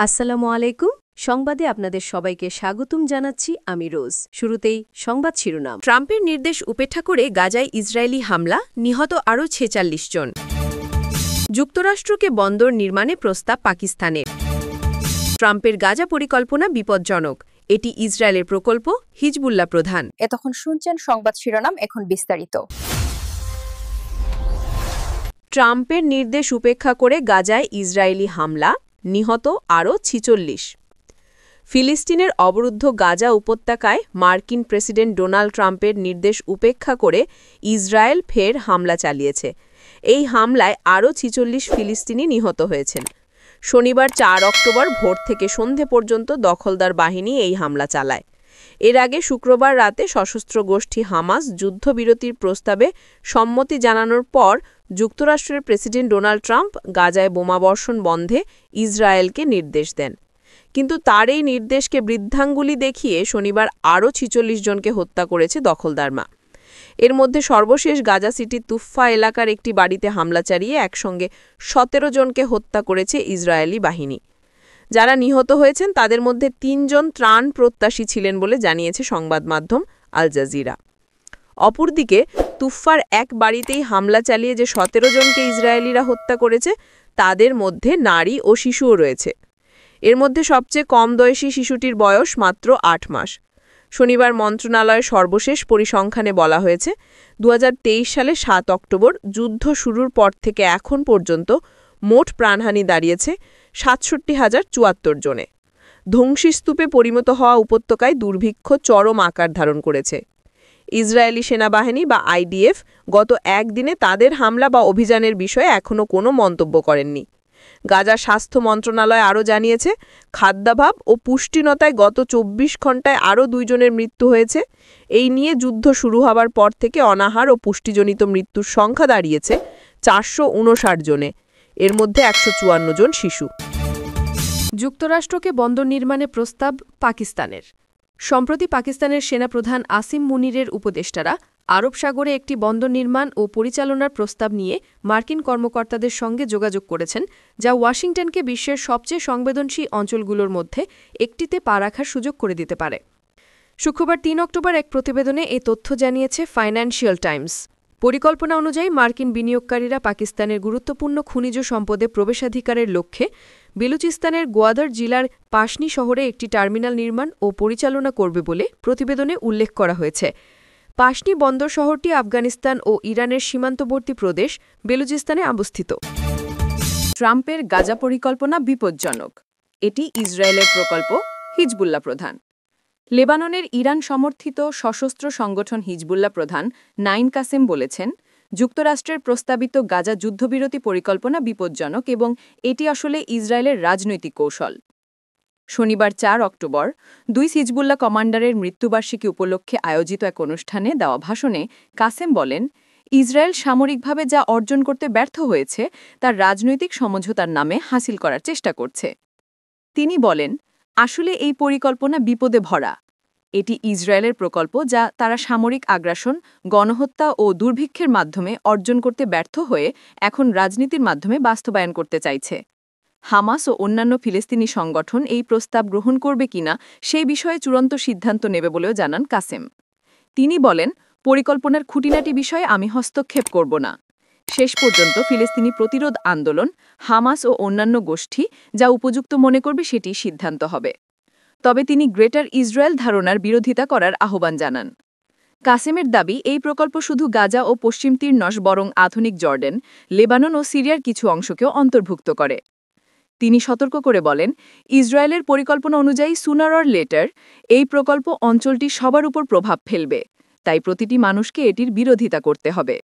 আসসালামু আলাইকুম। সংবাদে আপনাদের সবাইকে স্বাগতম জানাচ্ছি আমি রোজ। শুরুতেই সংবাদ শিরোনাম। ট্রাম্পের নির্দেশ উপেক্ষা করে গাজায় ইসরায়েলি হামলা, নিহত আরও ৪৬ জন। যুক্তরাষ্ট্রকে বন্দর নির্মাণে প্রস্তাব পাকিস্তানের। ট্রাম্পের গাজা পরিকল্পনা বিপজ্জনক, এটি ইসরায়েলের প্রকল্প, হিজবুল্লাহ প্রধান। এতক্ষণ শুনছেন সংবাদ শিরোনাম, এখন বিস্তারিত। ট্রাম্পের নির্দেশ উপেক্ষা করে গাজায় ইসরায়েলি হামলা, নিহত আরও ৪৬। ফিলিস্তিনের অবরুদ্ধ গাজা উপত্যকায় মার্কিন প্রেসিডেন্ট ডোনাল্ড ট্রাম্পের নির্দেশ উপেক্ষা করে ইসরায়েল ফের হামলা চালিয়েছে। এই হামলায় আরও ৪৬ ফিলিস্তিনি নিহত হয়েছেন। শনিবার ৪ অক্টোবর ভোর থেকে সন্ধে পর্যন্ত দখলদার বাহিনী এই হামলা চালায়। এর আগে শুক্রবার রাতে সশস্ত্র গোষ্ঠী হামাস যুদ্ধবিরতির প্রস্তাবে সম্মতি জানানোর পর যুক্তরাষ্ট্রের প্রেসিডেন্ট ডোনাল্ড ট্রাম্প গাজায় বোমাবর্ষণ বন্ধে ইসরায়েলকে নির্দেশ দেন। কিন্তু তার এই নির্দেশকে বৃদ্ধাঙ্গুলি দেখিয়ে শনিবার আরও ৪৬ জনকে হত্যা করেছে দখলদাররা। এর মধ্যে সর্বশেষ গাজা সিটির তুফা এলাকার একটি বাড়িতে হামলা চালিয়ে একসঙ্গে ১৭ জনকে হত্যা করেছে ইসরায়েলি বাহিনী। যারা নিহত হয়েছেন তাদের মধ্যে ৩ জন ত্রাণ প্রত্যাশী ছিলেন বলে জানিয়েছে সংবাদ মাধ্যম আল জাজিরা। অপরদিকে তুফার এক বাড়িতেই হামলা চালিয়ে যে ১৭ জনকে ইসরায়েলিরা হত্যা করেছে তাদের মধ্যে নারী ও শিশুও রয়েছে। এর মধ্যে সবচেয়ে কম বয়সী শিশুটির বয়স মাত্র ৮ মাস। শনিবার মন্ত্রণালয়ের সর্বশেষ পরিসংখ্যানে বলা হয়েছে ২০২৩ সালে ৭ অক্টোবর যুদ্ধ শুরুর পর থেকে এখন পর্যন্ত মোট প্রাণহানি দাঁড়িয়েছে ৬৭,০৭৪ জনে। ধ্বংসস্তূপে পরিণত হওয়া উপত্যকায় দুর্ভিক্ষ চরম আকার ধারণ করেছে। ইসরায়েলি সেনাবাহিনী বা আইডিএফ গত একদিনে তাদের হামলা বা অভিযানের বিষয়ে এখনও কোনো মন্তব্য করেননি। গাজার স্বাস্থ্য মন্ত্রণালয় আরও জানিয়েছে, খাদ্যাভাব ও পুষ্টিহীনতায় গত ২৪ ঘণ্টায় আরও ২ জনের মৃত্যু হয়েছে। এই নিয়ে যুদ্ধ শুরু হওয়ার পর থেকে অনাহার ও পুষ্টিজনিত মৃত্যুর সংখ্যা দাঁড়িয়েছে ৪৫৯ জনে। এর মধ্যে ১৫৪ জন শিশু। যুক্তরাষ্ট্রকে বন্দর নির্মাণে প্রস্তাব পাকিস্তানের। সম্প্রতি পাকিস্তানের সেনাপ্রধান আসিম মুনিরের উপদেষ্টারা আরব সাগরে একটি বন্দর নির্মাণ ও পরিচালনার প্রস্তাব নিয়ে মার্কিন কর্মকর্তাদের সঙ্গে যোগাযোগ করেছেন, যা ওয়াশিংটনকে বিশ্বের সবচেয়ে সংবেদনশীল অঞ্চলগুলোর মধ্যে একটিতে পা রাখার সুযোগ করে দিতে পারে। শুক্রবার ৩ অক্টোবর এক প্রতিবেদনে এ তথ্য জানিয়েছে ফাইন্যান্সিয়াল টাইমস। পরিকল্পনা অনুযায়ী মার্কিন বিনিয়োগকারীরা পাকিস্তানের গুরুত্বপূর্ণ খনিজ সম্পদে প্রবেশাধিকারের লক্ষ্যে বেলুচিস্তানের গোয়াদার জেলার পাশনি শহরে একটি টার্মিনাল নির্মাণ ও পরিচালনা করবে বলে প্রতিবেদনে উল্লেখ করা হয়েছে। পাশনি বন্দর শহরটি আফগানিস্তান ও ইরানের সীমান্তবর্তী প্রদেশ বেলুচিস্তানে অবস্থিত। ট্রাম্পের গাজা পরিকল্পনা বিপজ্জনক, এটি ইসরায়েলের প্রকল্প, হিজবুল্লাহ প্রধান। লেবাননের ইরান সমর্থিত সশস্ত্র সংগঠন হিজবুল্লাহ প্রধান নাইম কাসেম বলেছেন, যুক্তরাষ্ট্রের প্রস্তাবিত গাজা যুদ্ধবিরতি পরিকল্পনা বিপজ্জনক এবং এটি আসলে ইসরায়েলের রাজনৈতিক কৌশল। শনিবার ৪ অক্টোবর ২ হিজবুল্লাহ কমান্ডারের মৃত্যুবার্ষিকী উপলক্ষে আয়োজিত এক অনুষ্ঠানে দেওয়া ভাষণে কাসেম বলেন, ইসরায়েল সামরিকভাবে যা অর্জন করতে ব্যর্থ হয়েছে তার রাজনৈতিক সমঝোতার নামে হাসিল করার চেষ্টা করছে। তিনি বলেন, আসলে এই পরিকল্পনা বিপদে ভরা। এটি ইসরায়েলের প্রকল্প যা তারা সামরিক আগ্রাসন, গণহত্যা ও দুর্ভিক্ষের মাধ্যমে অর্জন করতে ব্যর্থ হয়ে এখন রাজনীতির মাধ্যমে বাস্তবায়ন করতে চাইছে। হামাস ও অন্যান্য ফিলিস্তিনি সংগঠন এই প্রস্তাব গ্রহণ করবে কিনা সেই বিষয়ে চূড়ান্ত সিদ্ধান্ত নেবে বলেও জানান কাসেম। তিনি বলেন, পরিকল্পনার খুঁটিনাটি বিষয়ে আমি হস্তক্ষেপ করব না। শেষ পর্যন্ত ফিলিস্তিনি প্রতিরোধ আন্দোলন, হামাস ও অন্যান্য গোষ্ঠী যা উপযুক্ত মনে করবে সেটি সিদ্ধান্ত হবে। তবে তিনি গ্রেটার ইসরায়েল ধারণার বিরোধিতা করার আহ্বান জানান। কাসেমের দাবি, এই প্রকল্প শুধু গাজা ও পশ্চিম তীর নয় বরং আধুনিক জর্ডান, লেবানন ও সিরিয়ার কিছু অংশকেও অন্তর্ভুক্ত করে। তিনি সতর্ক করে বলেন, ইসরায়েলের পরিকল্পনা অনুযায়ী সুনার অর লেটার এই প্রকল্প অঞ্চলটি সবার উপর প্রভাব ফেলবে, তাই প্রতিটি মানুষকে এটির বিরোধিতা করতে হবে।